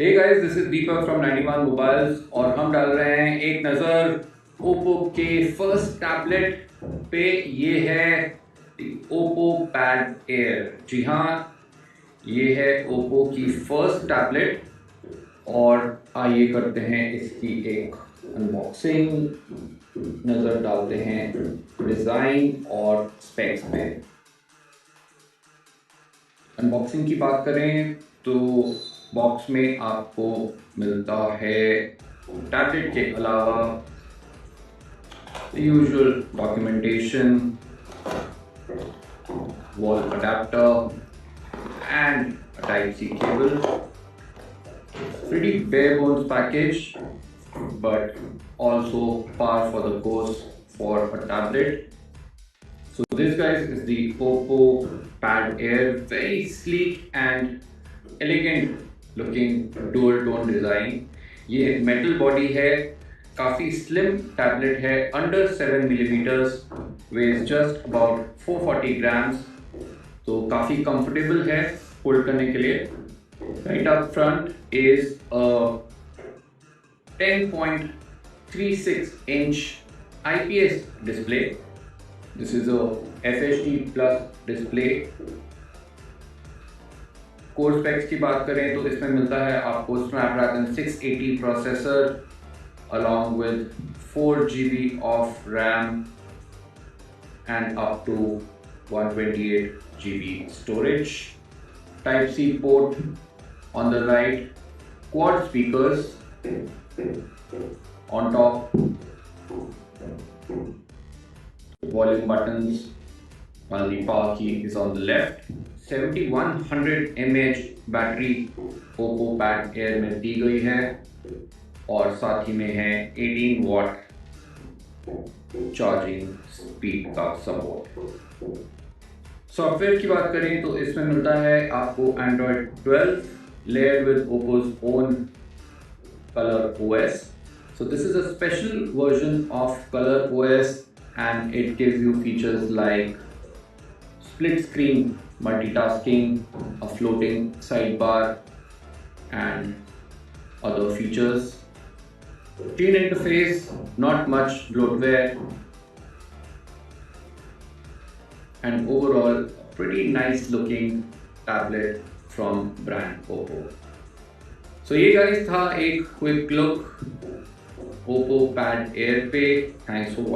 Hey guys, this is Deepak from 91 mobiles और हम डाल रहे हैं एक नज़र ओप्पो के फर्स्ट टैबलेट पे। ये है ओप्पो पैड एयर। जी हाँ, ये है ओप्पो की फर्स्ट टैबलेट और आइए करते हैं इसकी एक अनबॉक्सिंग, नज़र डालते हैं डिज़ाइन और स्पेक्स पे। अनबॉक्सिंग की बात करें तो बॉक्स में आपको मिलता है टैबलेट के अलावा usual documentation, wall adapter and a Type-C cable. Pretty bare bones package, but also par for the course for a tablet. So this guys is the OPPO Pad Air, very sleek and elegant looking dual tone design. ये metal body है, काफ़ी slim tablet है, under 7 millimeters, weighs just about 440 grams. तो काफ़ी comfortable है hold करने के लिए। Right up front is a 10.36 inch IPS display. This is a FHD plus display. Core specs की बात करें तो इसमें मिलता है आपको Snapdragon 680 processor along with 4 GB of RAM and up to 128 GB storage. Type-C port on the right, quad speakers on top, volume buttons, while the power key is on the left. 7100 mAh battery OPPO Pad Air में दी गई है और साथ ही में है 18 वाट charging speed का support. Software की बात करें तो इसमें मिलता है आपको Android 12 layered with OPPO's own Color OS. So this is a special version of Color OS and it gives you features like split screen multitasking, a floating sidebar and other features. Clean interface, not much bloatware, and overall pretty nice looking tablet from brand OPPO. So ये guys था एक quick look OPPO Pad Air पे। Thanks for watching.